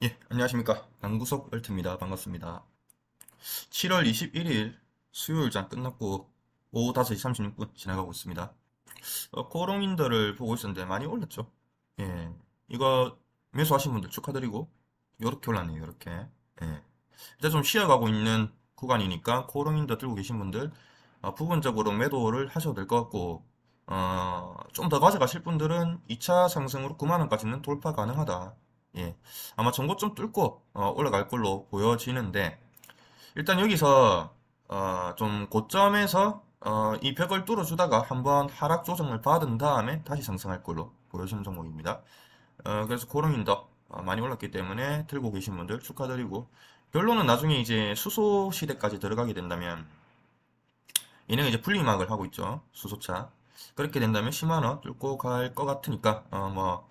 예, 안녕하십니까. 강구석 을트입니다. 반갑습니다. 7월 21일 수요일장 끝났고 오후 5시 36분 지나가고 있습니다. 코롱인더를 보고 있었는데 많이 올랐죠. 예, 이거 매수하신 분들 축하드리고 요렇게 올랐네요. 요렇게. 예. 일단 좀 쉬어가고 있는 구간이니까 코롱인더 들고 계신 분들 부분적으로 매도를 하셔도 될 것 같고 좀 더 가져가실 분들은 2차 상승으로 9만 원까지는 돌파 가능하다. 예, 아마 전고점 뚫고 올라갈 걸로 보여지는데 일단 여기서 좀 고점에서 이 벽을 뚫어주다가 한번 하락 조정을 받은 다음에 다시 상승할 걸로 보여지는 종목입니다. 그래서 고령인더 많이 올랐기 때문에 들고 계신 분들 축하드리고 결론은 나중에 이제 수소 시대까지 들어가게 된다면 얘네가 이제 분리막을 하고 있죠. 수소차. 그렇게 된다면 10만 원 뚫고 갈 것 같으니까 뭐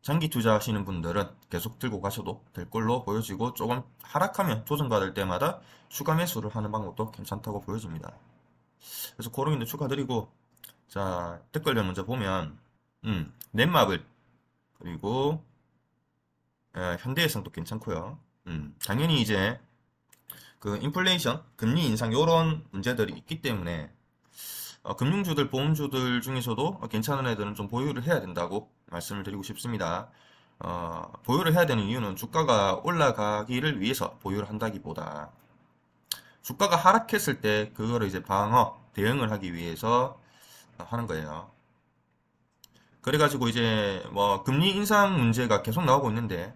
장기 투자하시는 분들은 계속 들고 가셔도 될 걸로 보여지고 조금 하락하면 조정받을 때마다 추가 매수를 하는 방법도 괜찮다고 보여집니다. 그래서 고령인데 축하드리고 자 댓글을 먼저 보면 넷마블 그리고 현대해상도 괜찮고요. 당연히 이제 그 인플레이션 금리 인상 요런 문제들이 있기 때문에 금융주들 보험주들 중에서도 괜찮은 애들은 좀 보유를 해야 된다고 말씀을 드리고 싶습니다. 보유를 해야 되는 이유는 주가가 올라가기를 위해서 보유를 한다기보다 주가가 하락했을 때 그거를 이제 대응을 하기 위해서 하는 거예요. 그래가지고 이제 뭐 금리 인상 문제가 계속 나오고 있는데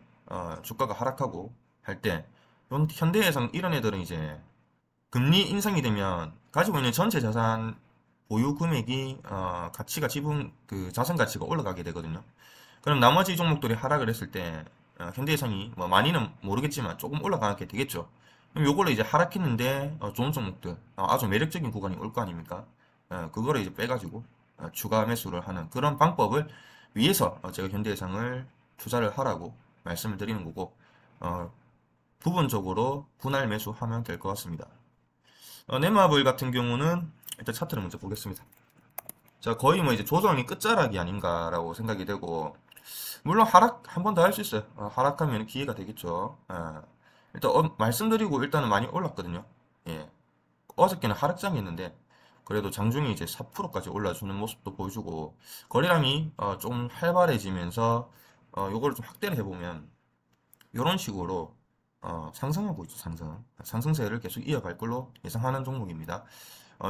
주가가 하락하고 할 때 현대해상 이런 애들은 이제 금리 인상이 되면 가지고 있는 전체 자산 보유 금액이 가치가 지분 그 자산 가치가 올라가게 되거든요. 그럼 나머지 종목들이 하락을 했을 때 현대해상이 뭐 많이는 모르겠지만 조금 올라가게 되겠죠. 그럼 요걸로 이제 하락했는데 좋은 종목들 아주 매력적인 구간이 올 거 아닙니까? 그거를 이제 빼가지고 추가 매수를 하는 그런 방법을 위해서 제가 현대해상을 투자를 하라고 말씀을 드리는 거고 어, 부분적으로 분할 매수하면 될 것 같습니다. 네마블 같은 경우는 일단 차트를 먼저 보겠습니다. 자, 거의 뭐 이제 조정이 끝자락이 아닌가라고 생각이 되고, 물론 하락 한 번 더 할 수 있어요. 하락하면 기회가 되겠죠. 일단 말씀드리고 일단은 많이 올랐거든요. 예. 어저께는 하락장이었는데 그래도 장중에 이제 4%까지 올라주는 모습도 보여주고 거래량이 좀 활발해지면서 요거를 좀 확대를 해보면 이런 식으로 상승하고 있죠. 상승세를 계속 이어갈 걸로 예상하는 종목입니다.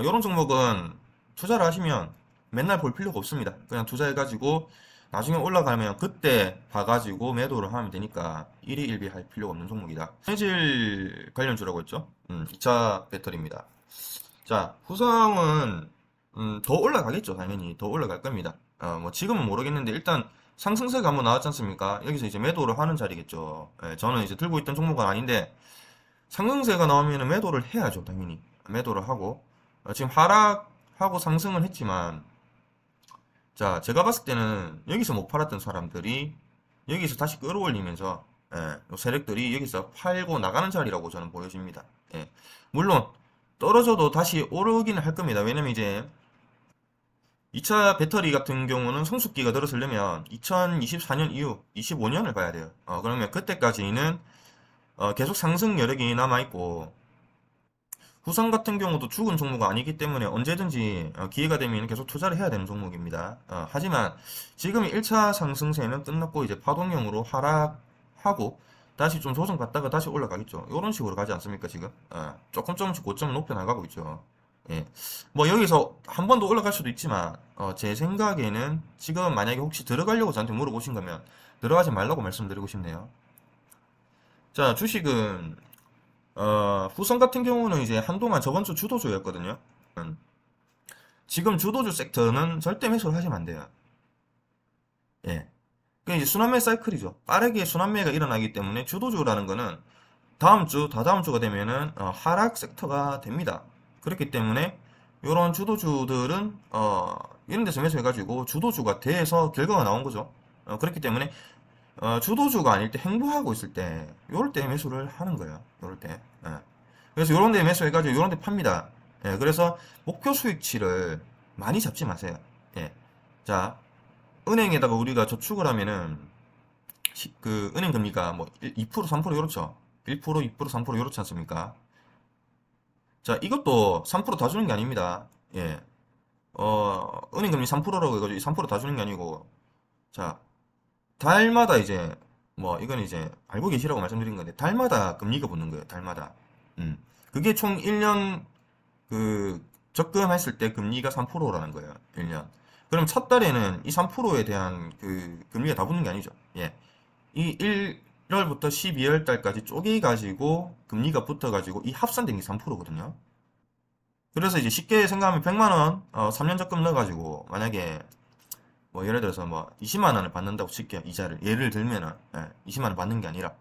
이런 종목은 투자를 하시면 맨날 볼 필요가 없습니다. 그냥 투자해가지고 나중에 올라가면 그때 봐가지고 매도를 하면 되니까 일희일비 할 필요가 없는 종목이다. energy 관련주라고 했죠? 2차 배터리입니다. 자, 후성은 더 올라가겠죠. 당연히 더 올라갈 겁니다. 뭐 지금은 모르겠는데 일단 상승세가 한번 나왔지 않습니까? 여기서 이제 매도를 하는 자리겠죠. 예, 저는 이제 들고 있던 종목은 아닌데 상승세가 나오면 매도를 해야죠. 당연히 매도를 하고 지금 하락하고 상승을 했지만 자, 제가 봤을 때는 여기서 못 팔았던 사람들이 여기서 다시 끌어올리면서 예, 요 세력들이 여기서 팔고 나가는 자리라고 저는 보여집니다. 예. 물론 떨어져도 다시 오르기는 할 겁니다. 왜냐면 이제 2차 배터리 같은 경우는 성숙기가 들어서려면 2024년 이후 25년을 봐야 돼요. 그러면 그때까지는 계속 상승 여력이 남아있고 후성 같은 경우도 죽은 종목은 아니기 때문에 언제든지 기회가 되면 계속 투자를 해야 되는 종목입니다. 하지만 지금 1차 상승세는 끝났고 이제 파동형으로 하락하고 다시 좀 조정받다가 다시 올라가겠죠. 이런 식으로 가지 않습니까, 지금? 조금 조금씩 고점을 높여 나가고 있죠. 예. 뭐 여기서 한 번 더 올라갈 수도 있지만 제 생각에는 지금 만약에 혹시 들어가려고 저한테 물어보신 거면 들어가지 말라고 말씀드리고 싶네요. 자, 주식은 후성 같은 경우는 이제 한동안 저번 주 주도주였거든요. 음, 지금 주도주 섹터는 절대 매수를 하시면 안 돼요. 예. 그 이제 순환매 사이클이죠. 빠르게 순환매가 일어나기 때문에 주도주라는 거는 다음 주, 다다음 주가 되면은 하락 섹터가 됩니다. 그렇기 때문에 이런 주도주들은 이런 데서 매수해가지고 주도주가 돼서 결과가 나온 거죠. 그렇기 때문에 주도주가 아닐 때 행보하고 있을 때 요럴 때 매수를 하는 거예요. 요럴 때. 예. 그래서 요런 데 매수해가지고 요런 데 팝니다. 예, 그래서 목표 수익치를 많이 잡지 마세요. 예. 자, 은행에다가 우리가 저축을 하면은 그 은행 금리가 뭐 2%, 3% 이렇죠. 1%, 2%, 3% 이렇지 않습니까? 자, 이것도 3%다 주는 게 아닙니다. 예. 은행 금리 3%라고 해가지고 3%다 주는 게 아니고, 자, 달마다 이제, 뭐, 이건 이제 알고 계시라고 말씀드린 건데, 달마다 금리가 붙는 거예요, 달마다. 음. 그게 총 1년, 그, 적금했을 때 금리가 3%라는 거예요, 1년. 그럼 첫 달에는 이 3%에 대한 그 금리가 다 붙는 게 아니죠. 예. 이 1월부터 12월 달까지 쪼개가지고 금리가 붙어가지고 이 합산된 게 3%거든요. 그래서 이제 쉽게 생각하면 100만 원, 3년 적금 넣어가지고 만약에 뭐 예를 들어서 뭐 20만 원을 받는다고 칠게요. 이자를. 예를 들면은 20만 원 받는 게 아니라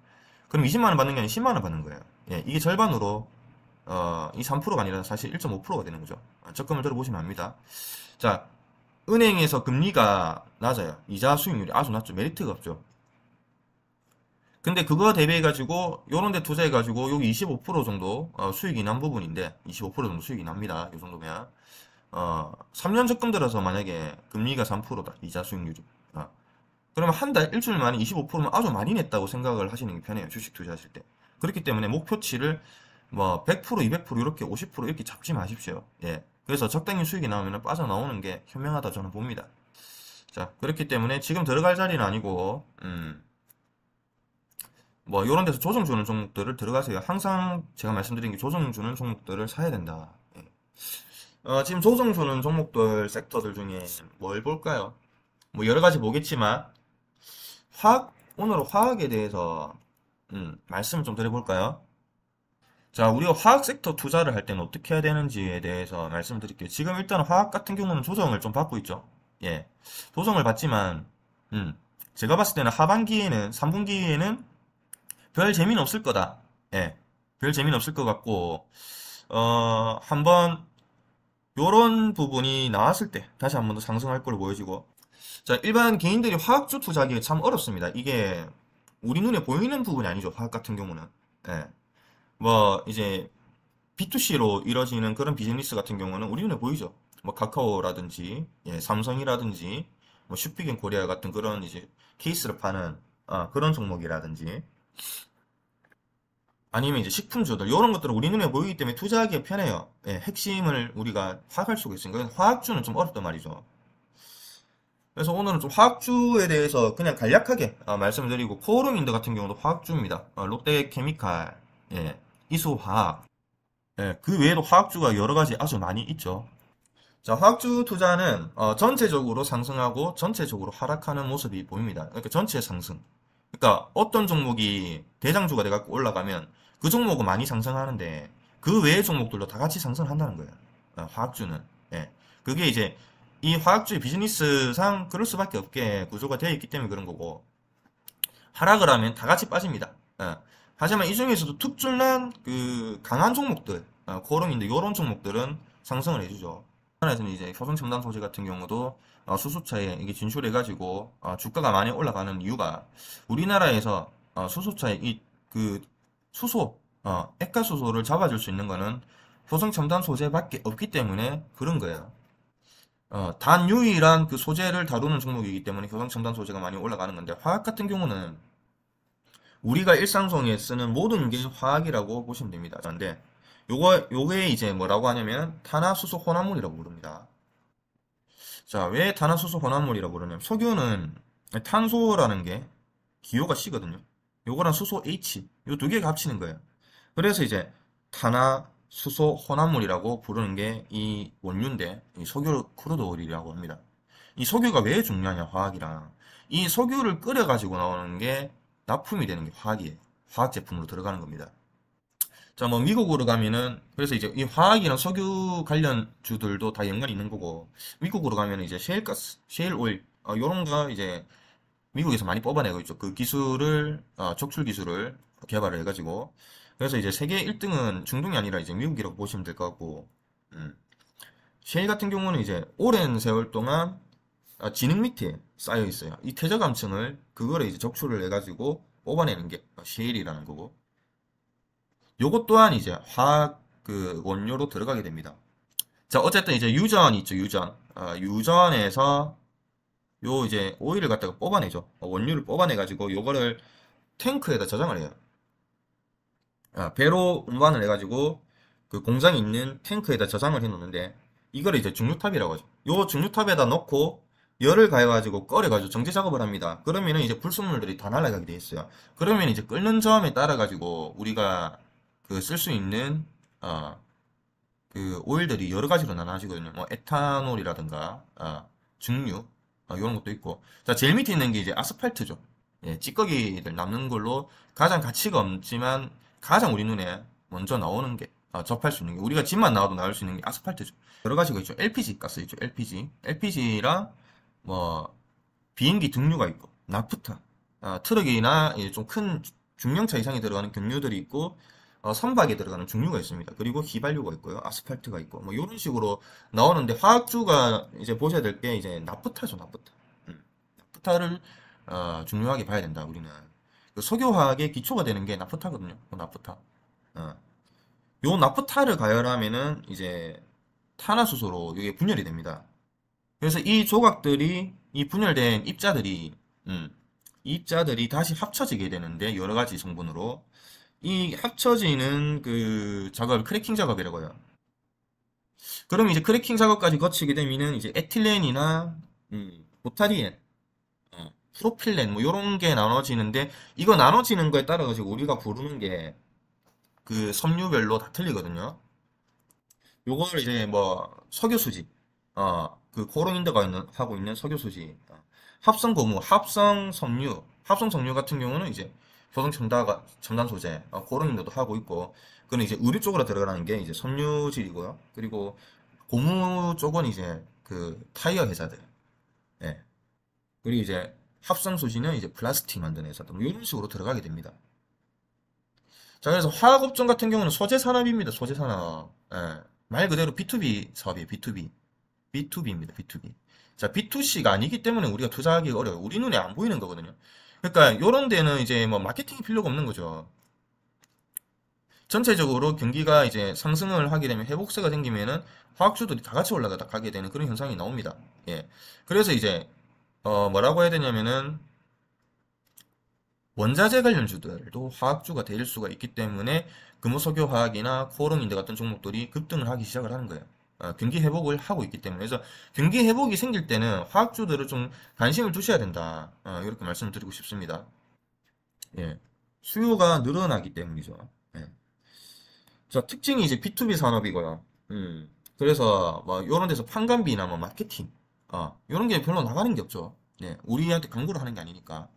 그럼 20만 원 받는 게 아니라 10만 원 받는 거예요. 예, 이게 절반으로 이 3%가 아니라 사실 1.5%가 되는 거죠. 적금을 들어보시면 압니다. 자, 은행에서 금리가 낮아요. 이자 수익률이 아주 낮죠. 메리트가 없죠. 근데 그거 대비해가지고 요런 데 투자해가지고 여기 25% 정도 수익이 난 부분인데 25% 정도 수익이 납니다. 이 정도면 3년 적금 들어서 만약에 금리가 3%다. 이자 수익률이. 그러면 한 달, 일주일 만에 25%면 아주 많이 냈다고 생각을 하시는 게 편해요. 주식 투자하실 때. 그렇기 때문에 목표치를 뭐 100%, 200% 이렇게 50% 이렇게 잡지 마십시오. 예. 그래서 적당히 수익이 나오면 빠져나오는 게 현명하다 저는 봅니다. 자, 그렇기 때문에 지금 들어갈 자리는 아니고, 뭐 이런 데서 조정 주는 종목들을 들어가세요. 항상 제가 말씀드린 게 조정 주는 종목들을 사야 된다. 예. 지금 조정 주는 종목들, 섹터들 중에 뭘 볼까요? 뭐 여러 가지 보겠지만 오늘은 화학에 대해서 말씀을 좀 드려볼까요? 자, 우리가 화학 섹터 투자를 할 때는 어떻게 해야 되는지에 대해서 말씀드릴게요. 지금 일단 화학 같은 경우는 조정을 좀 받고 있죠. 예, 조정을 받지만 제가 봤을 때는 하반기에는 3분기에는 별 재미는 없을 거다. 예, 별 재미는 없을 것 같고 한번 요런 부분이 나왔을 때 다시 한번 더 상승할 걸로 보여지고 자, 일반 개인들이 화학주 투자하기가 참 어렵습니다. 이게 우리 눈에 보이는 부분이 아니죠. 화학 같은 경우는. 예. 뭐 이제 B2C로 이루어지는 그런 비즈니스 같은 경우는 우리 눈에 보이죠. 뭐 카카오라든지 예, 삼성이라든지 뭐 슈피겐 코리아 같은 그런 이제 케이스를 파는 그런 종목이라든지 아니면 이제 식품주들 이런 것들은 우리 눈에 보이기 때문에 투자하기가 편해요. 예, 핵심을 우리가 파악할 수가 있으니까 화학주는 좀 어렵단 말이죠. 그래서 오늘은 좀 화학주에 대해서 그냥 간략하게 말씀을 드리고 코오롱인드 같은 경우도 화학주입니다. 롯데케미칼, 예, 이수화학, 예, 그 외에도 화학주가 여러 가지 아주 많이 있죠. 자, 화학주 투자는 전체적으로 상승하고 전체적으로 하락하는 모습이 보입니다. 그러니까 전체 상승. 그러니까 어떤 종목이 대장주가 돼갖고 올라가면 그 종목은 많이 상승하는데 그 외의 종목들도 다 같이 상승한다는 거예요. 화학주는. 예. 그게 이제 이 화학주의 비즈니스상 그럴 수밖에 없게 구조가 되어 있기 때문에 그런 거고 하락을 하면 다 같이 빠집니다. 하지만 이 중에서도 특출난 그 강한 종목들, 코롱인데 이런 종목들은 상승을 해주죠. 우리나라에서는 이제 효성첨단 소재 같은 경우도 수소차에 이게 진출해가지고 주가가 많이 올라가는 이유가 우리나라에서 수소차에 이 그 수소, 액가수소를 잡아줄 수 있는 거는 효성첨단 소재밖에 없기 때문에 그런 거예요. 단 유일한 그 소재를 다루는 종목이기 때문에 효성첨단 소재가 많이 올라가는 건데 화학 같은 경우는 우리가 일상성에 쓰는 모든 게 화학이라고 보시면 됩니다. 근데 요게 이제 뭐라고 하냐면 탄화수소 혼합물이라고 부릅니다. 자, 왜 탄화수소 혼합물이라고 그러냐면 석유는 탄소라는 게 기호가 C거든요. 요거랑 수소 H 요 두 개가 합치는 거예요. 그래서 이제 탄화수소 혼합물이라고 부르는 게 이 원료인데 이 석유 크루드 오일이라고 합니다. 이 석유가 왜 중요하냐 화학이랑 이 석유를 끓여가지고 나오는 게 납품이 되는 게 화학이에요. 화학 제품으로 들어가는 겁니다. 자, 뭐 미국으로 가면은 그래서 이제 이 화학이랑 석유 관련주들도 다 연관이 있는 거고 미국으로 가면은 이제 셰일가스, 셰일 오일 요런 거 이제 미국에서 많이 뽑아내고 있죠. 그 기술을 적출 기술을 개발을 해가지고 그래서 이제 세계 1등은 중동이 아니라 이제 미국이라고 보시면 될 것 같고 음. 셰일 같은 경우는 이제 오랜 세월 동안 지능 밑에 쌓여 있어요. 이 퇴적암층을 그거를 이제 적출을 해가지고 뽑아내는 게 셰일이라는 거고 요것 또한 이제 화학 그 원료로 들어가게 됩니다. 자, 어쨌든 이제 유전 있죠, 유전. 유전에서 요 이제 오일을 갖다가 뽑아내죠. 원유를 뽑아내가지고 요거를 탱크에다 저장을 해요. 배로 운반을 해가지고 그 공장이 있는 탱크에다 저장을 해 놓는데 이걸 이제 중류탑이라고 하죠. 요 중류탑에다 넣고 열을 가해가지고 끓여가지고 정제 작업을 합니다. 그러면은 이제 불순물들이 다 날아가게 돼 있어요. 그러면 이제 끓는 점에 따라가지고 우리가 그 쓸 수 있는 그 오일들이 여러 가지로 나눠지거든요. 뭐 에탄올이라든가 증류 이런 것도 있고. 자, 제일 밑에 있는 게 이제 아스팔트죠. 예, 찌꺼기들 남는 걸로 가장 가치가 없지만 가장 우리 눈에 먼저 나오는 게 접할 수 있는 게 우리가 집만 나와도 나올 수 있는 게 아스팔트죠. 여러 가지가 있죠. LPG 가스 있죠. LPG랑 뭐 비행기 등유가 있고 나프타, 트럭이나 좀 큰 중형차 이상이 들어가는 경유들이 있고 선박에 들어가는 중류가 있습니다. 그리고 휘발유가 있고요. 아스팔트가 있고 뭐 이런 식으로 나오는데 화학주가 이제 보셔야 될 게 이제 나프타죠. 나프타. 나프타를 중요하게 봐야 된다. 우리는 그 석유화학의 기초가 되는 게 나프타거든요. 그 나프타. 어. 요 나프타를 가열하면은 이제 탄화수소로 이게 분열이 됩니다. 그래서 이 조각들이 이 분열된 이 입자들이 다시 합쳐지게 되는데 여러 가지 성분으로 이 합쳐지는 그 작업을 크래킹 작업이라고 해요. 그럼 이제 크래킹 작업까지 거치게 되면은 이제 에틸렌이나 보타리엔, 프로필렌 뭐 이런 게 나눠지는데 이거 나눠지는 거에 따라 가지고 우리가 부르는 게 그 섬유별로 다 틀리거든요. 요거를 이제 뭐 석유수지, 그 코르민드가 하고 있는 석유수지, 합성 고무, 합성 섬유 같은 경우는 이제 효성 첨단 소재, 코르민드도 하고 있고, 그는 이제 의류 쪽으로 들어가는 게 이제 섬유질이고요. 그리고 고무 쪽은 이제 그 타이어 회사들, 예. 그리고 이제 합성 수지는 이제 플라스틱 만드는 회사들, 뭐 이런 식으로 들어가게 됩니다. 자, 그래서 화학업종 같은 경우는 소재 산업입니다. 소재 산업. 예. 말 그대로 B2B 사업이에요. B2B. B2B입니다. B2B. 자, B2C가 아니기 때문에 우리가 투자하기 어려워요. 우리 눈에 안 보이는 거거든요. 그러니까 요런 데는 이제 뭐 마케팅이 필요가 없는 거죠. 전체적으로 경기가 이제 상승을 하게 되면 회복세가 생기면은 화학주들이 다 같이 올라가다 가게 되는 그런 현상이 나옵니다. 예. 그래서 이제 뭐라고 해야 되냐면은 원자재 관련주들도 화학주가 될 수가 있기 때문에 금호석유화학이나 코오롱인데 같은 종목들이 급등을 하기 시작을 하는 거예요. 경기 회복을 하고 있기 때문에. 그래서 경기 회복이 생길 때는 화학주들을 좀 관심을 두셔야 된다. 이렇게 말씀을 드리고 싶습니다. 예. 수요가 늘어나기 때문이죠. 예. 자, 특징이 이제 B2B 산업이고요. 그래서 뭐 이런 데서 판관비나 뭐 마케팅, 이런 게 별로 나가는 게 없죠. 예. 우리한테 광고를 하는 게 아니니까.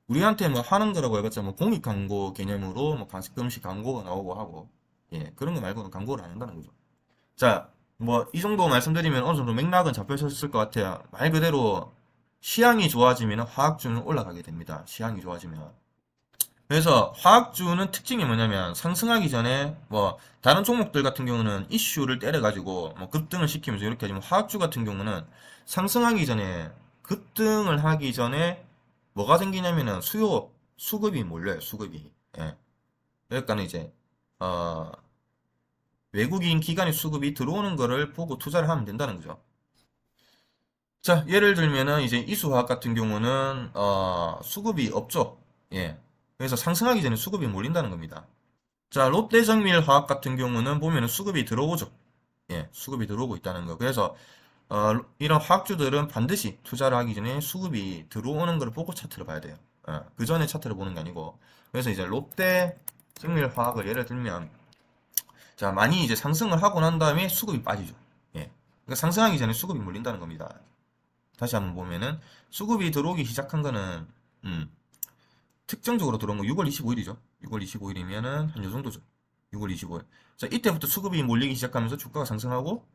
우리한테 뭐 하는 거라고 해봤자 뭐 공익 광고 개념으로 뭐 가끔씩 광고가 나오고 하고 예 그런 거 말고는 광고를 안 한다는 거죠. 자, 뭐 이 정도 말씀드리면 어느 정도 맥락은 잡혀졌을 것 같아요. 말 그대로 시향이 좋아지면 화학주는 올라가게 됩니다. 시향이 좋아지면. 그래서 화학주는 특징이 뭐냐면 상승하기 전에 뭐 다른 종목들 같은 경우는 이슈를 때려가지고 뭐 급등을 시키면서 이렇게 하지만 화학주 같은 경우는 상승하기 전에 급등을 하기 전에 뭐가 생기냐면은 수급이 몰려요. 수급이. 예. 그러니까는 이제 어, 외국인 기관의 수급이 들어오는 거를 보고 투자를 하면 된다는 거죠. 자, 예를 들면은 이제 이수화학 같은 경우는 수급이 없죠. 예. 그래서 상승하기 전에 수급이 몰린다는 겁니다. 자, 롯데정밀화학 같은 경우는 보면은 수급이 들어오죠. 예, 수급이 들어오고 있다는 거. 그래서 이런 화학주들은 반드시 투자를 하기 전에 수급이 들어오는 걸 보고 차트를 봐야 돼요. 그 전에 차트를 보는 게 아니고. 그래서 이제 롯데 정밀화학을 예를 들면 자, 많이 이제 상승을 하고 난 다음에 수급이 빠지죠. 예. 그러니까 상승하기 전에 수급이 몰린다는 겁니다. 다시 한번 보면은 수급이 들어오기 시작한 거는 특정적으로 들어온 거 6월 25일이죠. 6월 25일이면은 한 요 정도죠. 6월 25일. 자, 이때부터 수급이 몰리기 시작하면서 주가가 상승하고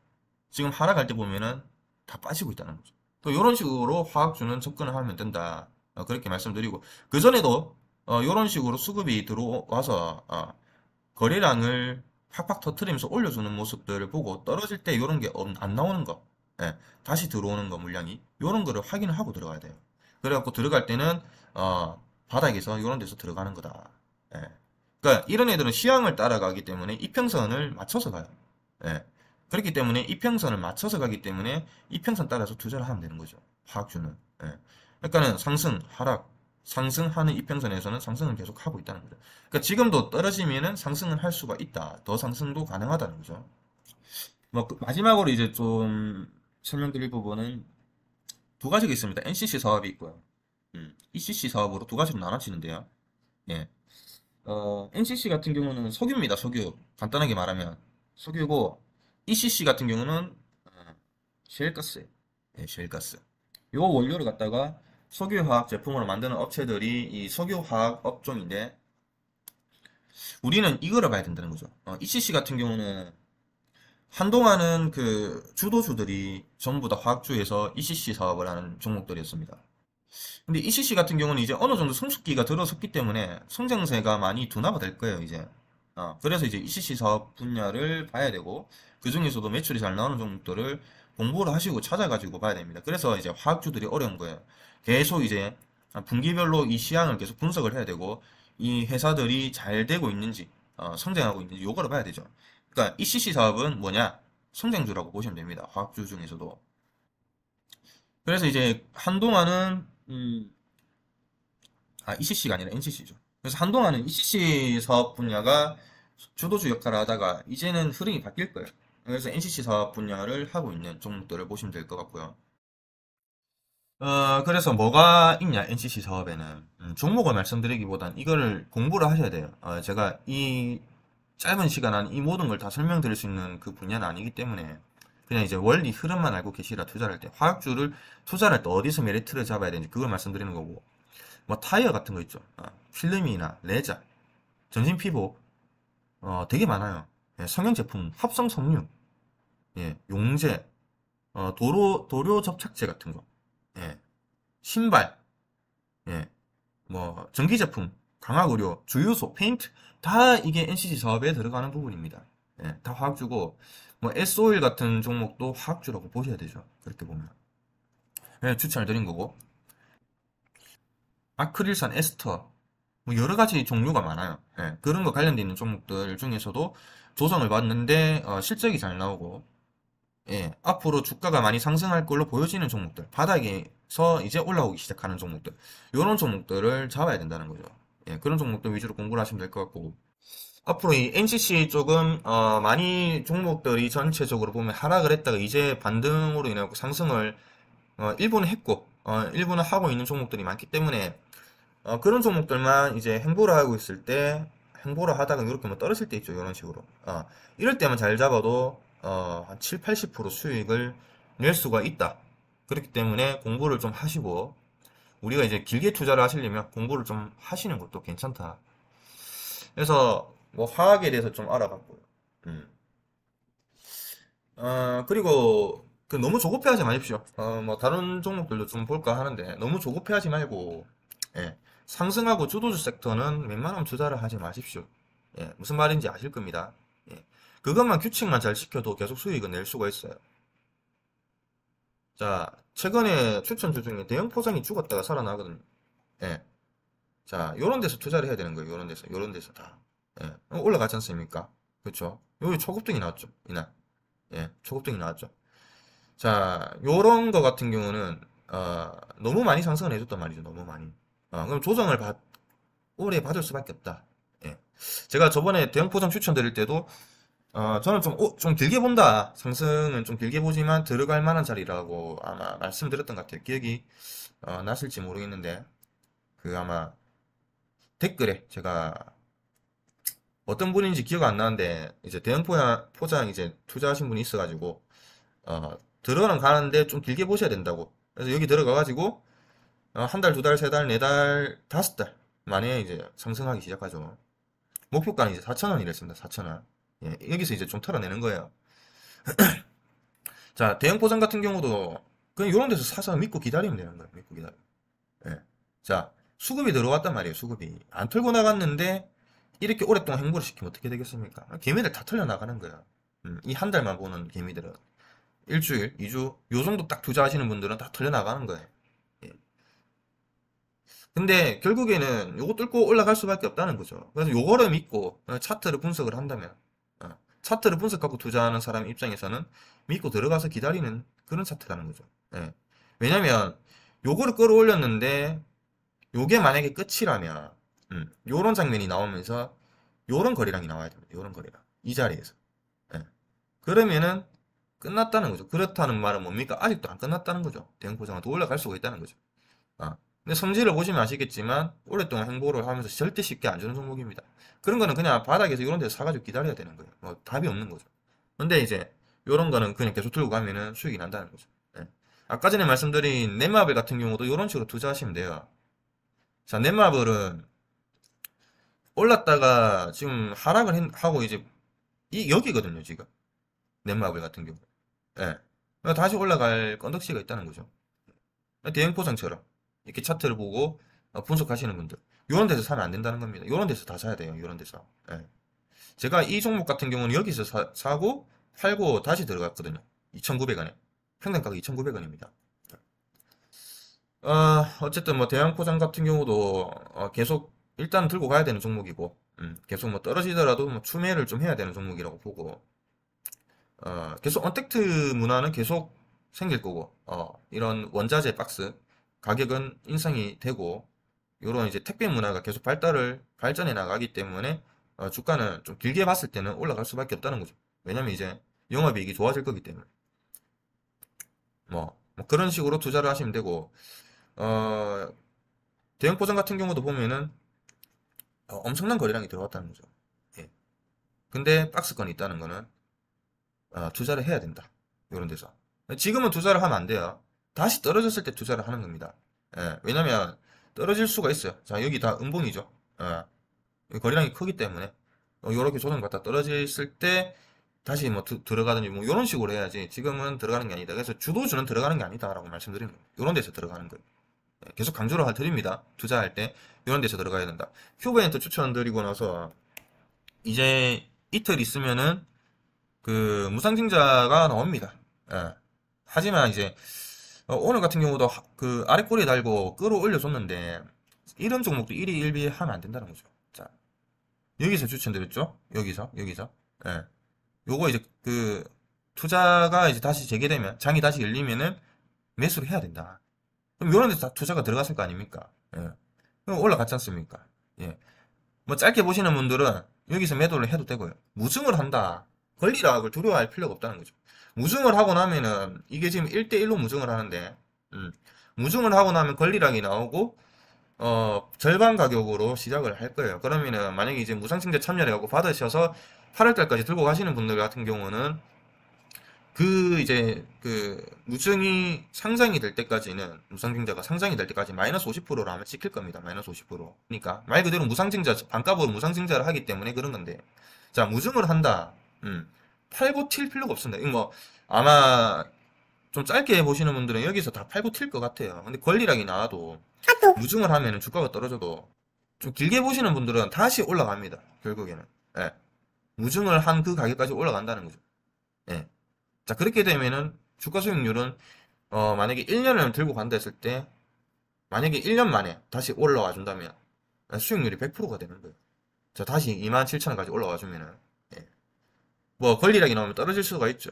지금 하락할 때 보면은 다 빠지고 있다는 거죠. 또 이런 식으로 화학주는 접근을 하면 된다. 그렇게 말씀드리고 그 전에도 이런 식으로 수급이 들어와서 거래량을 팍팍 터트리면서 올려주는 모습들을 보고 떨어질 때 이런 게 안 나오는 거, 예, 다시 들어오는 거 물량이 이런 거를 확인을 하고 들어가야 돼요. 그래갖고 들어갈 때는 바닥에서 이런 데서 들어가는 거다. 예. 그러니까 이런 애들은 시황을 따라가기 때문에 이평선을 맞춰서 가요. 예. 그렇기 때문에 이평선을 맞춰서 가기 때문에 이평선 따라서 투자를 하면 되는 거죠. 화학주는. 예. 그러니까는 상승, 하락, 상승하는 이평선에서는 상승을 계속 하고 있다는 거죠. 그러니까 지금도 떨어지면은 상승을 할 수가 있다. 더 상승도 가능하다는 거죠. 뭐 마지막으로 이제 좀 설명드릴 부분은 두 가지가 있습니다. NCC 사업이 있고요. ECC 사업으로 두 가지로 나눠지는데요. 예. NCC 같은 경우는 석유입니다. 석유. 간단하게 말하면 석유고 ECC 같은 경우는 셰일가스예요. 예, 셰일가스. 요 원료를 갖다가 석유화학 제품으로 만드는 업체들이 이 석유화학 업종인데 우리는 이거를 봐야 된다는 거죠. ECC 같은 경우는 한동안은 그 주도주들이 전부 다 화학주에서 ECC 사업을 하는 종목들이었습니다. 근데 ECC 같은 경우는 이제 어느 정도 성숙기가 들어섰기 때문에 성장세가 많이 둔화가 될 거예요, 이제. 그래서 이제 ECC 사업 분야를 봐야 되고, 그 중에서도 매출이 잘 나오는 종목들을 공부를 하시고 찾아가지고 봐야 됩니다. 그래서 이제 화학주들이 어려운 거예요. 계속 이제 분기별로 이 시향을 계속 분석을 해야 되고, 이 회사들이 잘 되고 있는지, 성장하고 있는지 요거를 봐야 되죠. 그러니까 ECC 사업은 뭐냐? 성장주라고 보시면 됩니다. 화학주 중에서도. 그래서 이제 한동안은 ECC가 아니라 NCC죠. 그래서 한동안은 ECC 사업 분야가 주도주 역할을 하다가 이제는 흐름이 바뀔 거예요. 그래서 NCC 사업 분야를 하고 있는 종목들을 보시면 될 것 같고요. 그래서 뭐가 있냐, NCC 사업에는. 종목을 말씀드리기보단 이거를 공부를 하셔야 돼요. 제가 이 짧은 시간 안에 이 모든 걸 다 설명드릴 수 있는 그 분야는 아니기 때문에 그냥 이제 원리 흐름만 알고 계시라 투자를 할 때 화학주를 투자를 할 때 어디서 메리트를 잡아야 되는지 그걸 말씀드리는 거고 뭐 타이어 같은 거 있죠. 필름이나 레자, 전신 피복 되게 많아요. 예, 성형 제품, 합성 섬유, 예, 용제, 도료 접착제 같은 거, 예, 신발, 예, 뭐 전기 제품, 강화 의료, 주유소, 페인트 다 이게 NCC 사업에 들어가는 부분입니다. 예, 다 화학주고 뭐 S오일 같은 종목도 화학주라고 보셔야 되죠. 그렇게 보면. 예, 추천을 드린 거고 아크릴산, 에스터 뭐 여러 가지 종류가 많아요. 예, 그런 거 관련돼 있는 종목들 중에서도 조정을 받는데 실적이 잘 나오고 예, 앞으로 주가가 많이 상승할 걸로 보여지는 종목들 바닥에서 이제 올라오기 시작하는 종목들 이런 종목들을 잡아야 된다는 거죠. 예, 그런 종목들 위주로 공부를 하시면 될 것 같고 앞으로 이 NCC 쪽은 많이 종목들이 전체적으로 보면 하락을 했다가 이제 반등으로 인해 상승을 일부는 했고 일부는 하고 있는 종목들이 많기 때문에 그런 종목들만 이제 행보를 하고 있을 때 행보를 하다가 이렇게 뭐 떨어질 때 있죠. 이런 식으로. 이럴 때만 잘 잡아도 한 7, 80% 수익을 낼 수가 있다. 그렇기 때문에 공부를 좀 하시고 우리가 이제 길게 투자를 하시려면 공부를 좀 하시는 것도 괜찮다. 그래서 뭐 화학에 대해서 좀 알아봤고요. 음. 그리고 그 너무 조급해하지 마십시오. 뭐 다른 종목들도 좀 볼까 하는데 너무 조급해하지 말고 예, 상승하고 주도주 섹터는 웬만하면 투자를 하지 마십시오. 예, 무슨 말인지 아실 겁니다. 예, 그것만 규칙만 잘 지켜도 계속 수익을 낼 수가 있어요. 자, 최근에 추천주 중에 대형 포장이 죽었다가 살아나거든요. 예, 자, 요런 데서 투자를 해야 되는 거예요. 요런 데서 다. 예, 올라가지 않습니까? 그렇죠? 여기 초급등이 나왔죠. 이날. 예, 초급등이 나왔죠. 자, 요런 거 같은 경우는 너무 많이 상승을 해줬단 말이죠. 너무 많이. 그럼 오래 받을 수밖에 없다. 예. 제가 저번에 대형 포장 추천드릴 때도 저는 좀 길게 본다. 상승은 좀 길게 보지만 들어갈 만한 자리라고 아마 말씀드렸던 것 같아요. 기억이 나실지 모르겠는데 그 아마 댓글에 제가 어떤 분인지 기억 안 나는데 이제 대형 포장 이제 투자하신 분이 있어가지고 들어는 가는데 좀 길게 보셔야 된다고. 그래서 여기 들어가가지고 한 달, 두 달, 세 달, 네 달, 다섯 달 만에 이제 상승하기 시작하죠. 목표가는 이제 4,000원이랬습니다. 4,000원. 예, 여기서 이제 좀 털어내는 거예요. 자, 대형 포장 같은 경우도 그냥 이런 데서 사서 믿고 기다리면 되는 거예요. 믿고 기다려. 예. 자, 수급이 들어왔단 말이에요. 수급이 안 털고 나갔는데 이렇게 오랫동안 행보를 시키면 어떻게 되겠습니까? 개미들 다 털려 나가는 거야. 이 한 달만 보는 개미들은 일주일, 2주 요 정도 딱 투자하시는 분들은 다 털려 나가는 거예요. 예. 근데 결국에는 요거 뚫고 올라갈 수밖에 없다는 거죠. 그래서 요거를 믿고 차트를 분석을 한다면 차트를 분석하고 투자하는 사람 입장에서는 믿고 들어가서 기다리는 그런 차트라는 거죠. 예. 왜냐면 요거를 끌어올렸는데 요게 만약에 끝이라면 요런 장면이 나오면서 요런 거리랑이 나와야 됩니다. 요런 거리랑 이 자리에서. 예. 그러면은 끝났다는 거죠. 그렇다는 말은 뭡니까? 아직도 안 끝났다는 거죠. 대응 포장은 더 올라갈 수가 있다는 거죠. 아. 근데 성질을 보시면 아시겠지만 오랫동안 행보를 하면서 절대 쉽게 안 주는 종목입니다. 그런 거는 그냥 바닥에서 이런 데서 사가지고 기다려야 되는 거예요. 뭐 답이 없는 거죠. 근데 이제 이런 거는 그냥 계속 들고 가면은 수익이 난다는 거죠. 예. 아까 전에 말씀드린 넷마블 같은 경우도 이런 식으로 투자하시면 돼요. 자, 넷마블은 올랐다가 지금 하고 이제 여기거든요, 지금. 넷마블 같은 경우. 예. 그러니까 다시 올라갈 건덕지가 있다는 거죠. 대형포상처럼 이렇게 차트를 보고 분석하시는 분들 이런 데서 사면 안 된다는 겁니다. 이런 데서 다 사야 돼요. 이런 데서. 예. 제가 이 종목 같은 경우는 여기서 사고 팔고 다시 들어갔거든요. 2,900원에. 평균가가 2,900원입니다. 어쨌든 뭐 대형포장 같은 경우도 계속 일단 들고 가야 되는 종목이고 계속 뭐 떨어지더라도 뭐 추매를 좀 해야 되는 종목이라고 보고 계속 언택트 문화는 계속 생길 거고, 이런 원자재 박스 가격은 인상이 되고, 이런 이제 택배 문화가 계속 발전해 나가기 때문에, 주가는 좀 길게 봤을 때는 올라갈 수밖에 없다는 거죠. 왜냐면 이제 영업이익이 좋아질 거기 때문에. 뭐 그런 식으로 투자를 하시면 되고, 어, 대형 포장 같은 경우도 보면은, 엄청난 거래량이 들어왔다는 거죠. 예. 근데 박스권이 있다는 거는, 투자를 해야 된다. 이런 데서. 지금은 투자를 하면 안 돼요. 다시 떨어졌을 때 투자를 하는 겁니다. 예, 왜냐면 떨어질 수가 있어요. 자, 여기 다 음봉이죠. 거리량이 크기 때문에 이렇게 조정받다 떨어졌을 때 다시 뭐 들어가든지 뭐 이런 식으로 해야지. 지금은 들어가는 게 아니다. 그래서 주도주는 들어가는 게 아니다라고 말씀드리는 거예요. 이런 데서 들어가는 거예요. 예, 계속 강조를 드립니다. 투자할 때 이런 데서 들어가야 된다. 큐브엔트 추천드리고 나서 이제 이틀 있으면은 그 무상증자가 나옵니다. 예. 하지만 이제 오늘 같은 경우도 그 아래 꼬리에 달고 끌어올려 줬는데 이런 종목도 1위 1비 하면 안 된다는 거죠. 자, 여기서 추천드렸죠? 여기서. 예. 요거 이제 그 투자가 이제 다시 재개되면 장이 다시 열리면은 매수를 해야 된다. 그럼 요런 데서 다 투자가 들어갔을 거 아닙니까? 예. 그럼 올라갔지 않습니까? 예. 뭐 짧게 보시는 분들은 여기서 매도를 해도 되고요. 무증을 한다. 권리락을 두려워할 필요가 없다는 거죠. 무증을 하고 나면은 이게 지금 1대1로 무증을 하는데 무증을 하고 나면 권리락이 나오고 절반 가격으로 시작을 할 거예요. 그러면은 만약에 이제 무상증자 참여를 하고 받으셔서 8월달까지 들고 가시는 분들 같은 경우는 그 이제 그 무증이 상장이 될 때까지는 무상증자가 상장이 될 때까지 마이너스 50%라면 찍힐 겁니다. 마이너스 50%. 그러니까 말 그대로 무상증자 반값으로 무상증자를 하기 때문에 그런 건데 자 무증을 한다. 팔고 튈 필요가 없습니다. 이거 뭐 아마 좀 짧게 보시는 분들은 여기서 다 팔고 튈 것 같아요. 근데 권리락이 나와도 무증을 하면 주가가 떨어져도 좀 길게 보시는 분들은 다시 올라갑니다. 결국에는. 예. 무증을 한 그 가격까지 올라간다는 거죠. 예. 자, 그렇게 되면은 주가 수익률은 만약에 1년을 들고 간다 했을 때 만약에 1년 만에 다시 올라와 준다면 수익률이 100%가 되는 거예요. 자, 다시 27,000원까지 올라와 주면은 예. 뭐 권리락이 나오면 떨어질 수가 있죠.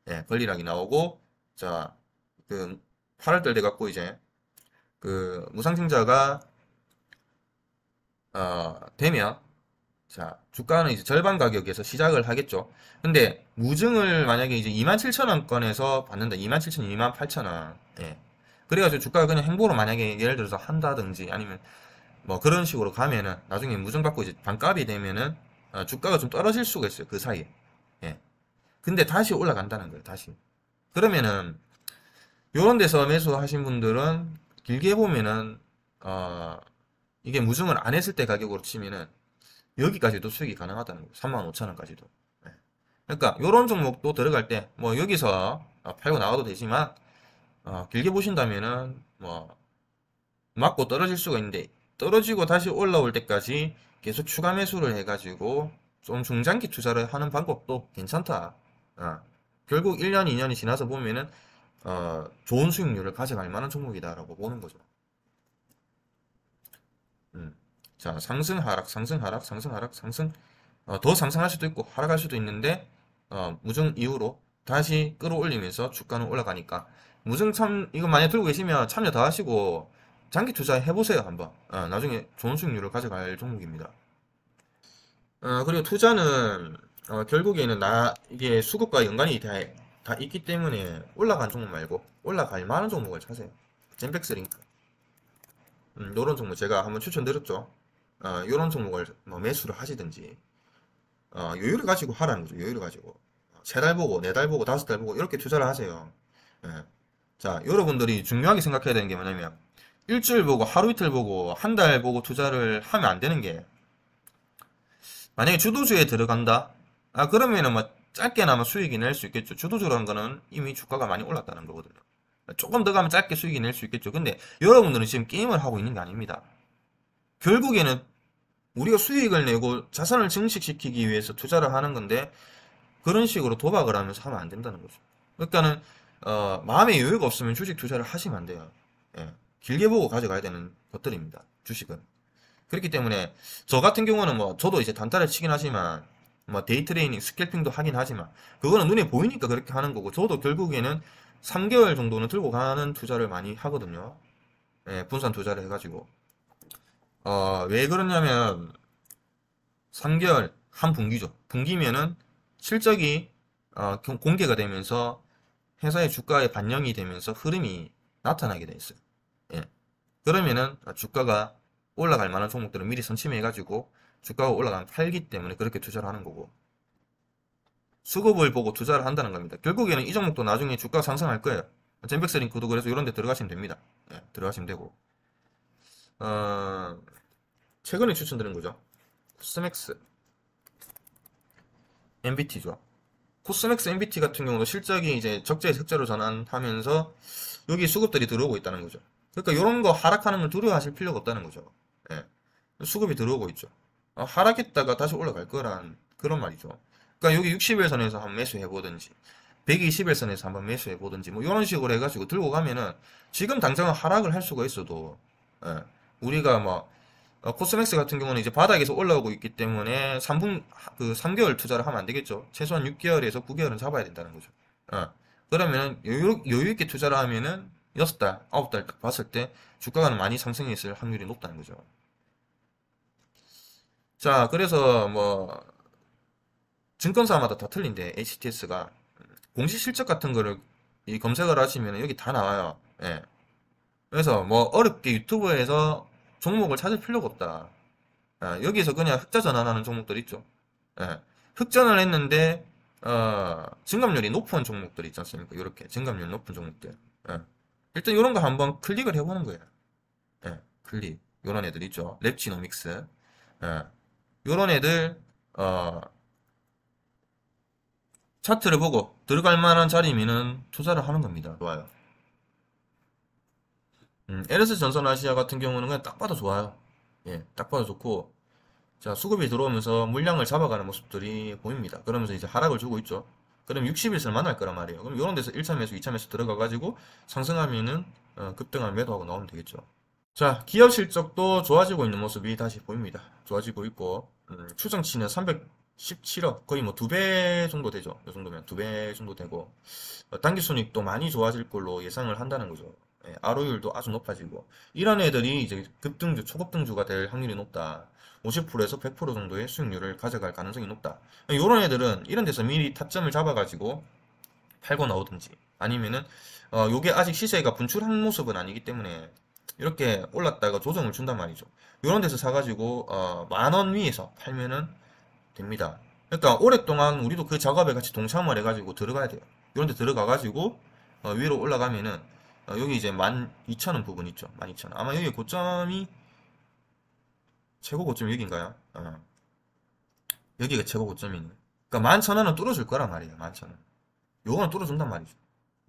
예, 권리락이 나오고 자, 그 8월달 돼 갖고 이제 그 무상증자가 되면 자, 주가는 이제 절반 가격에서 시작을 하겠죠. 근데 무증을 만약에 이제 27,000원권에서 받는다. 27,000원, 28,000원. 예. 그래가지고 주가가 그냥 행보로 만약에 예를 들어서 한다든지 아니면 뭐 그런 식으로 가면은 나중에 무증 받고 이제 반값이 되면은 주가가 좀 떨어질 수가 있어요. 그 사이에. 예. 근데 다시 올라간다는 거예요. 다시. 그러면은 요런 데서 매수하신 분들은 길게 보면은 이게 무증을 안 했을 때 가격으로 치면은 여기까지도 수익이 가능하다는 거예요. 35,000원까지도. 그러니까 요런 종목도 들어갈 때 뭐 여기서 팔고 나가도 되지만 길게 보신다면은 뭐 맞고 떨어질 수가 있는데 떨어지고 다시 올라올 때까지 계속 추가 매수를 해가지고 좀 중장기 투자를 하는 방법도 괜찮다. 결국 1년, 2년이 지나서 보면은 좋은 수익률을 가져갈 만한 종목이다라고 보는 거죠. 음. 자, 상승, 하락, 상승, 하락, 상승, 하락, 상승. 더 상승할 수도 있고, 하락할 수도 있는데, 무증 이후로 다시 끌어올리면서 주가는 올라가니까 무승참 이거 만약 들고 계시면 참여 다 하시고 장기 투자 해보세요 한번. 나중에 좋은 수익률을 가져갈 종목입니다. 그리고 투자는 결국에는 이게 수급과 연관이 다 있기 때문에 올라간 종목 말고 올라갈 만한 종목을 찾아요. 젠백스 링크. 요런 종목 제가 한번 추천드렸죠. 요런 종목을 뭐 매수를 하시든지 여유를 가지고 하라는 거죠. 여유를 가지고 세 달 보고 네 달 보고 다섯 달 보고 이렇게 투자를 하세요. 예. 자, 여러분들이 중요하게 생각해야 되는 게 뭐냐면 일주일 보고 하루 이틀 보고 한 달 보고 투자를 하면 안 되는 게, 만약에 주도주에 들어간다? 그러면은 뭐 짧게나마 수익이 낼 수 있겠죠. 주도주라는 거는 이미 주가가 많이 올랐다는 거거든요. 조금 더 가면 짧게 수익이 낼 수 있겠죠. 근데 여러분들은 지금 게임을 하고 있는 게 아닙니다. 결국에는 우리가 수익을 내고 자산을 증식시키기 위해서 투자를 하는 건데 그런 식으로 도박을 하면서 하면 안 된다는 거죠. 그러니까는 마음의 여유가 없으면 주식 투자를 하시면 안 돼요. 예. 길게 보고 가져가야 되는 것들입니다. 주식은. 그렇기 때문에 저 같은 경우는 뭐 저도 이제 단타를 치긴 하지만 뭐 데이 트레이닝, 스캘핑도 하긴 하지만 그거는 눈에 보이니까 그렇게 하는 거고, 저도 결국에는 3개월 정도는 들고 가는 투자를 많이 하거든요. 예, 분산 투자를 해가지고. 왜 그러냐면 3개월 한 분기죠. 분기면은 실적이 공개가 되면서 회사의 주가에 반영이 되면서 흐름이 나타나게 돼 있어요. 예. 그러면은 주가가 올라갈 만한 종목들을 미리 선침해가지고 주가가 올라가면 팔기 때문에 그렇게 투자를 하는 거고, 수급을 보고 투자를 한다는 겁니다. 결국에는 이 종목도 나중에 주가 상승할 거예요. 젠백스 링크도 그래서 이런 데 들어가시면 됩니다. 예, 들어가시면 되고. 최근에 추천드린 거죠. 코스맥스 MBT죠. 코스맥스 MBT 같은 경우도 실적이 이제 적자에서 흑자로 전환하면서 여기 수급들이 들어오고 있다는 거죠. 그러니까 이런 거 하락하는 걸 두려워하실 필요가 없다는 거죠. 예. 수급이 들어오고 있죠. 하락했다가 다시 올라갈 거란 그런 말이죠. 그러니까 여기 60일선에서 한번 매수해 보든지 120일선에서 한번 매수해 보든지 뭐 이런 식으로 해가지고 들고 가면은 지금 당장은 하락을 할 수가 있어도, 예. 우리가 뭐 코스맥스 같은 경우는 이제 바닥에서 올라오고 있기 때문에 3개월 투자를 하면 안 되겠죠. 최소한 6개월에서 9개월은 잡아야 된다는 거죠. 그러면은 여유 있게 투자를 하면은 6달, 9달 딱 봤을 때 주가가 많이 상승했을 확률이 높다는 거죠. 자, 그래서 뭐 증권사마다 다 틀린데 HTS가 공시 실적 같은 거를 이 검색을 하시면 여기 다 나와요. 예. 그래서 뭐 어렵게 유튜브에서 종목을 찾을 필요가 없다. 여기서 그냥 흑자 전환하는 종목들 있죠. 예. 흑전을 했는데 증감률이 높은 종목들 있지 않습니까? 이렇게 증감률 높은 종목들. 예. 일단 이런 거 한번 클릭을 해보는 거예요. 예. 클릭. 이런 애들 있죠. 랩지노믹스. 예. 이런 애들 차트를 보고 들어갈 만한 자리면은 투자를 하는 겁니다. 좋아요. LS 전선 아시아 같은 경우는 그냥 딱 봐도 좋아요. 예, 딱 봐도 좋고, 자, 수급이 들어오면서 물량을 잡아가는 모습들이 보입니다. 그러면서 이제 하락을 주고 있죠. 그럼 60일선 만날 거란 말이에요. 그럼 이런 데서 1차 매수, 2차 매수 들어가가지고 상승하면은 급등을 매도하고 나오면 되겠죠. 자, 기업 실적도 좋아지고 있는 모습이 다시 보입니다. 좋아지고 있고, 추정치는 317억, 거의 뭐 2배 정도 되죠. 이 정도면 2배 정도 되고, 당기순이익도 많이 좋아질 걸로 예상을 한다는 거죠. 예, RO율도 아주 높아지고, 이런 애들이 이제 급등주, 초급등주가 될 확률이 높다. 50%에서 100% 정도의 수익률을 가져갈 가능성이 높다. 이런 애들은 이런 데서 미리 타점을 잡아가지고 팔고 나오든지, 아니면은 요게 아직 시세가 분출한 모습은 아니기 때문에 이렇게 올랐다가 조정을 준단 말이죠. 이런 데서 사가지고 10,000원 위에서 팔면은 됩니다. 그러니까 오랫동안 우리도 그 작업에 같이 동참을 해가지고 들어가야 돼요. 이런 데 들어가가지고 위로 올라가면은 여기 이제 12,000원 부분 있죠. 12,000원. 아마 여기 고점이 최고 고점이 여기인가요? 여기가 최고 고점이네. 그러니까 11,000원은 뚫어줄 거란 말이에요. 11,000원. 요거는 뚫어준단 말이죠.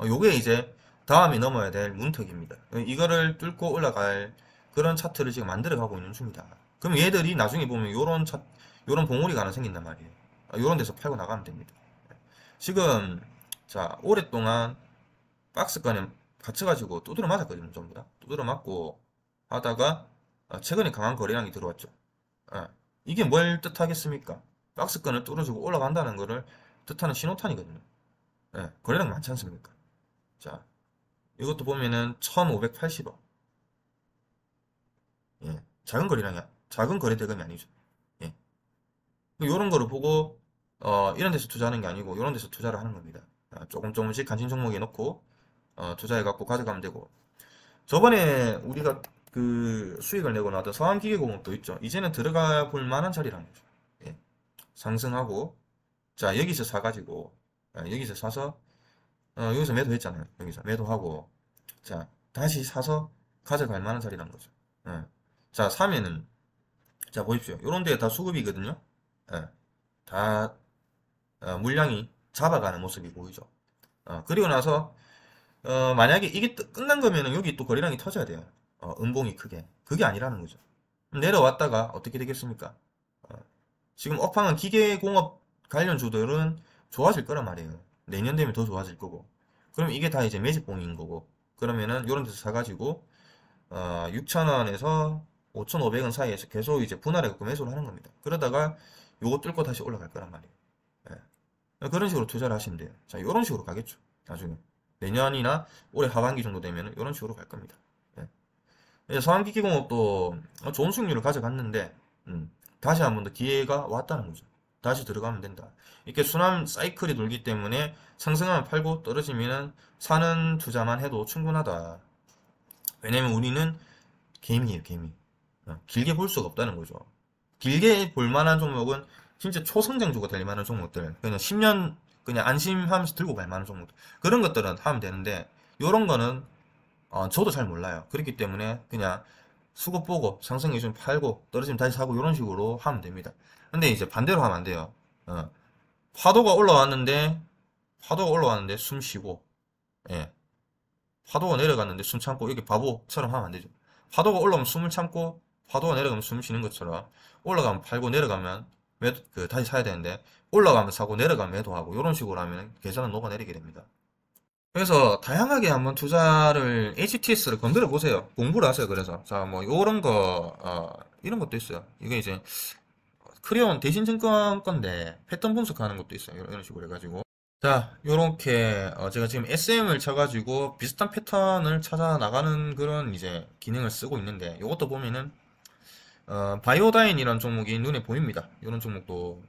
요게 이제 다음에 넘어야 될 문턱입니다. 이거를 뚫고 올라갈 그런 차트를 지금 만들어 가고 있는 중이다. 그럼 얘들이 나중에 보면 요런 봉우리가 하나 생긴단 말이에요. 요런 데서 팔고 나가면 됩니다. 지금 자, 오랫동안 박스권에 갇혀가지고 두드려 맞았거든요. 전부 다 두드려 맞고 하다가 최근에 강한 거래량이 들어왔죠. 이게 뭘 뜻하겠습니까? 박스권을 뚫어주고 올라간다는 거를 뜻하는 신호탄이거든요. 예, 거래량 많지 않습니까? 자, 이것도 보면은 1580억. 예, 작은 거래량이야. 작은 거래 대금이 아니죠. 예, 이런 거를 보고, 이런 데서 투자하는 게 아니고, 이런 데서 투자를 하는 겁니다. 조금 조금씩 관심 종목에 넣고, 투자해갖고 가져가면 되고. 저번에 우리가 그 수익을 내고 나왔던 서암기계공업도 있죠. 이제는 들어가 볼 만한 자리라는 거죠. 예, 상승하고, 자, 여기서 사가지고, 여기서 사서, 여기서 매도했잖아요. 여기서 매도하고, 자, 다시 사서 가져갈 만한 자리라는 거죠. 예. 자, 사면은, 자, 보십시오. 요런 데에 다 수급이거든요. 예. 다, 물량이 잡아가는 모습이 보이죠. 그리고 나서, 만약에 이게 끝난 거면은 여기 또 거래량이 터져야 돼요. 음봉이 크게. 그게 아니라는 거죠. 내려왔다가 어떻게 되겠습니까? 어, 지금 업황은 기계공업 관련주들은 좋아질 거란 말이에요. 내년 되면 더 좋아질 거고. 그럼 이게 다 이제 매집봉인 거고. 그러면은 요런 데서 사가지고 6,000원에서 5,500원 사이에서 계속 이제 분할해갖고 매수를 하는 겁니다. 그러다가 요거 뚫고 다시 올라갈 거란 말이에요. 예. 그런 식으로 투자를 하시면 돼요. 자, 요런 식으로 가겠죠. 나중에. 내년이나 올해 하반기 정도 되면 이런 식으로 갈 겁니다. 예. 이제 서암기기공업도 좋은 수익률을 가져갔는데 다시 한 번 더 기회가 왔다는 거죠. 다시 들어가면 된다. 이렇게 순환 사이클이 돌기 때문에 상승하면 팔고 떨어지면 사는 투자만 해도 충분하다. 왜냐면 우리는 개미예요, 개미. 길게 볼 수가 없다는 거죠. 길게 볼 만한 종목은 진짜 초성장주가 될 만한 종목들. 그냥 10년 그냥 안심하면서 들고 갈 만한 종목들. 그런 것들은 하면 되는데, 요런 거는, 저도 잘 몰라요. 그렇기 때문에 그냥 수급 보고 상승해 좀 팔고 떨어지면 다시 사고 이런 식으로 하면 됩니다. 근데 이제 반대로 하면 안 돼요. 어, 파도가 올라왔는데, 파도가 올라왔는데 숨 쉬고, 예. 파도가 내려갔는데 숨 참고 이렇게 바보처럼 하면 안 되죠. 파도가 올라오면 숨을 참고 파도가 내려가면 숨 쉬는 것처럼 올라가면 팔고 내려가면 다시 사야 되는데 올라가면 사고 내려가면 매도하고 이런 식으로 하면 계산은 녹아내리게 됩니다. 그래서 다양하게 한번 투자를 HTS를 건드려 보세요. 공부를 하세요. 그래서 자 뭐 이런 거 이런 것도 있어요. 이게 이제 크리온 대신증권 건데 패턴 분석하는 것도 있어요. 이런 식으로 해가지고 자, 요렇게 제가 지금 SM을 쳐가지고 비슷한 패턴을 찾아 나가는 그런 이제 기능을 쓰고 있는데 요것도 보면은 바이오다인이라는 종목이 눈에 보입니다. 이런 종목도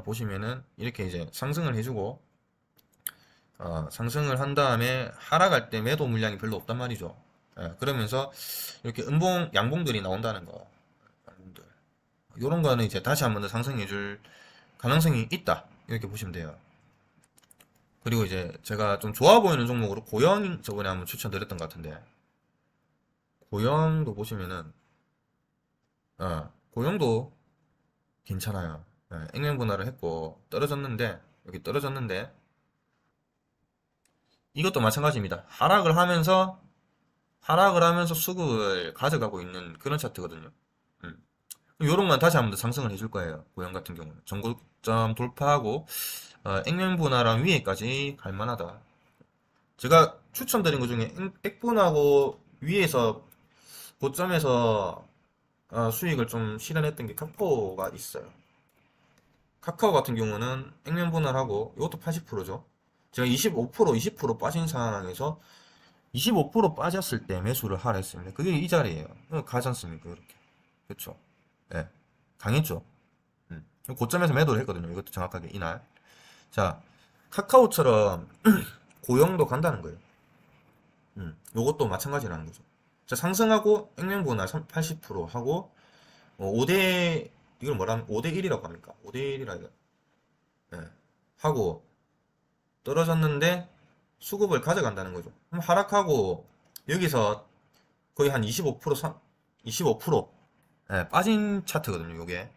보시면은 이렇게 이제 상승을 해주고 상승을 한 다음에 하락할 때 매도 물량이 별로 없단 말이죠. 그러면서 이렇게 양봉들이 나온다는 거. 양봉들. 요런 거는 이제 다시 한번 더 상승해줄 가능성이 있다. 이렇게 보시면 돼요. 그리고 이제 제가 좀 좋아 보이는 종목으로 고영 저번에 한번 추천드렸던 것 같은데 고영도 보시면은 고영도 괜찮아요. 액면분할을 했고 떨어졌는데 여기 떨어졌는데 이것도 마찬가지입니다. 하락을 하면서 수급을 가져가고 있는 그런 차트거든요. 요런 건 다시 한번 더 상승을 해줄 거예요. 고영 같은 경우는 전고점 돌파하고 액면분할한 위에까지 갈 만하다. 제가 추천드린 것 중에 액분하고 위에서 고점에서 수익을 좀 실현했던 게 카카오가 있어요. 카카오 같은 경우는 액면 분할하고 이것도 80%죠. 제가 25% 20% 빠진 상황에서 25% 빠졌을 때 매수를 하라 했습니다. 그게 이 자리예요. 가지 않습니까? 그렇게. 그렇죠. 예. 강했죠. 고점에서 매도를 했거든요. 이것도 정확하게 이날. 자, 카카오처럼 고용도 간다는 거예요. 요것도 마찬가지라는 거죠. 자, 상승하고 액면분할 80% 하고 5대 이걸 뭐라면 5대 1이라고 합니까? 5대 1이라 하고 떨어졌는데 수급을 가져간다는 거죠. 그럼 하락하고 여기서 거의 한 25% 빠진 차트거든요. 요게.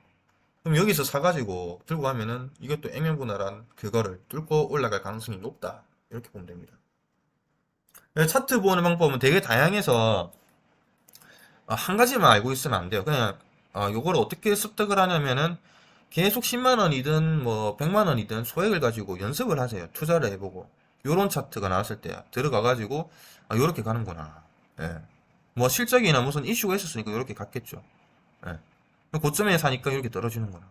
그럼 여기서 사가지고 들고 가면은 이것도 액면분할한 그거를 뚫고 올라갈 가능성이 높다. 이렇게 보면 됩니다. 차트 보는 방법은 되게 다양해서 한 가지만 알고 있으면 안 돼요. 그냥 요걸 어떻게 습득을 하냐면은 계속 10만원이든 뭐 100만원이든 소액을 가지고 연습을 하세요. 투자를 해보고 요런 차트가 나왔을 때 들어가 가지고 요렇게 가는구나. 예. 뭐 실적이나 무슨 이슈가 있었으니까 요렇게 갔겠죠. 예. 고점에 사니까 이렇게 떨어지는구나.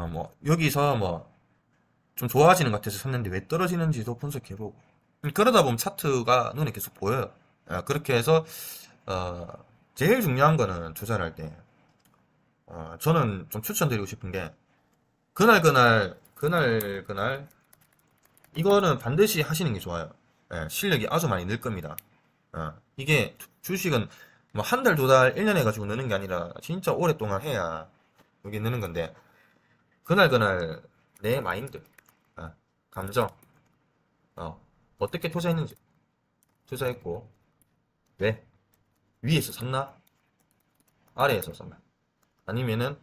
뭐 여기서 뭐 좀 좋아지는 것 같아서 샀는데 왜 떨어지는지도 분석해보고. 그러다 보면 차트가 눈에 계속 보여요. 그렇게 해서 어, 제일 중요한 거는 투자를 할 때, 저는 좀 추천드리고 싶은 게, 그날, 이거는 반드시 하시는 게 좋아요. 실력이 아주 많이 늘 겁니다. 이게 주식은 뭐 한 달, 두 달, 1년 해가지고 느는 게 아니라 진짜 오랫동안 해야 이게 느는 건데, 그날 내 마인드, 감정, 어떻게 투자했는지, 투자했고, 왜? 위에서 샀나? 아래에서 샀나? 아니면은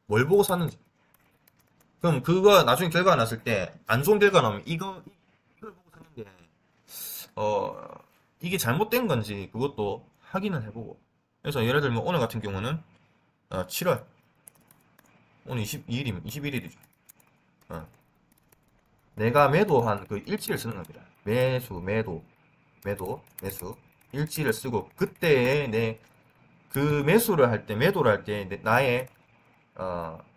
뭘 보고 샀는지. 그럼 그거 나중에 결과가 났을 때 안 좋은 결과 나오면 이걸 보고 샀는데 이게 잘못된 건지 그것도 확인을 해보고. 그래서 예를 들면 오늘 같은 경우는 7월 오늘 22일이면 21일이죠. 내가 매도한 그 일지를 쓰는 겁니다. 매수 일지를 쓰고 그때의 내 그 매수를 할 때 매도를 할 때 나의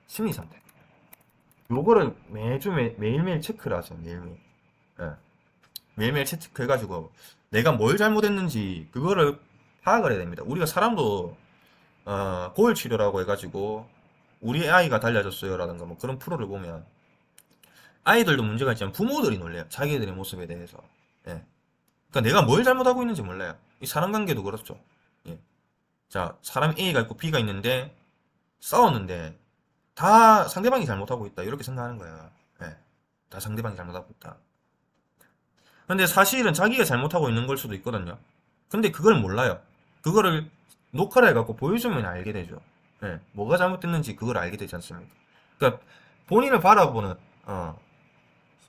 심리 상태, 요거를 매일매일 체크를 하죠. 매일매일. 예. 매일매일 체크해가지고 내가 뭘 잘못했는지 그거를 파악을 해야 됩니다. 우리가 사람도 고열 치료라고 해가지고 우리 아이가 달라졌어요라든가 뭐 그런 프로를 보면 아이들도 문제가 있지만 부모들이 놀래요. 자기들의 모습에 대해서. 예. 그러니까 내가 뭘 잘못하고 있는지 몰라요. 이 사람 관계도 그렇죠. 예. 자, 사람 A가 있고 B가 있는데 싸웠는데 다 상대방이 잘못하고 있다. 이렇게 생각하는 거야. 예. 다 상대방이 잘못하고 있다. 근데 사실은 자기가 잘못하고 있는 걸 수도 있거든요. 근데 그걸 몰라요. 그거를 녹화를 해갖고 보여주면 알게 되죠. 예. 뭐가 잘못됐는지 그걸 알게 되지 않습니까? 그러니까 본인을 바라보는,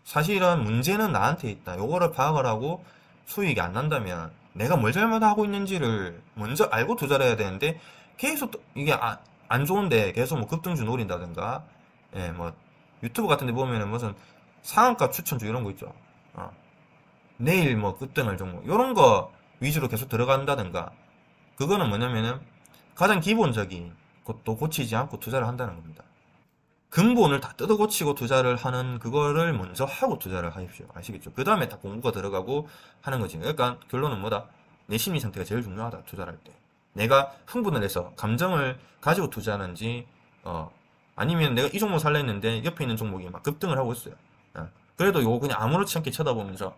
사실은 문제는 나한테 있다. 요거를 파악을 하고 수익이 안 난다면 내가 뭘 잘못하고 있는지를 먼저 알고 투자를 해야 되는데 계속 이게 안 좋은데 계속 뭐 급등주 노린다든가, 예, 뭐 유튜브 같은 데 보면은 무슨 상한가 추천주 이런 거 있죠. 내일 뭐 급등할 종목 이런 거 위주로 계속 들어간다든가, 그거는 뭐냐면은 가장 기본적인 것도 고치지 않고 투자를 한다는 겁니다. 근본을 다 뜯어 고치고 투자를 하는 그거를 먼저 하고 투자를 하십시오. 아시겠죠? 그 다음에 다 공부가 들어가고 하는 거지. 그러니까 결론은 뭐다? 내 심리 상태가 제일 중요하다. 투자를 할 때. 내가 흥분을 해서 감정을 가지고 투자하는지, 아니면 내가 이 종목 살려 했는데 옆에 있는 종목이 막 급등을 하고 있어요. 그래도 요거 그냥 아무렇지 않게 쳐다보면서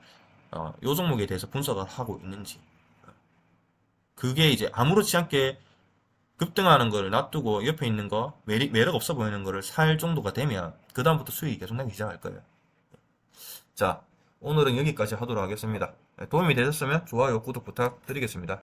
요 종목에 대해서 분석을 하고 있는지. 그게 이제 아무렇지 않게 급등하는 거를 놔두고 옆에 있는 거 매력 없어 보이는 거를 살 정도가 되면 그 다음부터 수익이 계속 나기 시작할 거예요. 자, 오늘은 여기까지 하도록 하겠습니다. 도움이 되셨으면 좋아요, 구독 부탁드리겠습니다.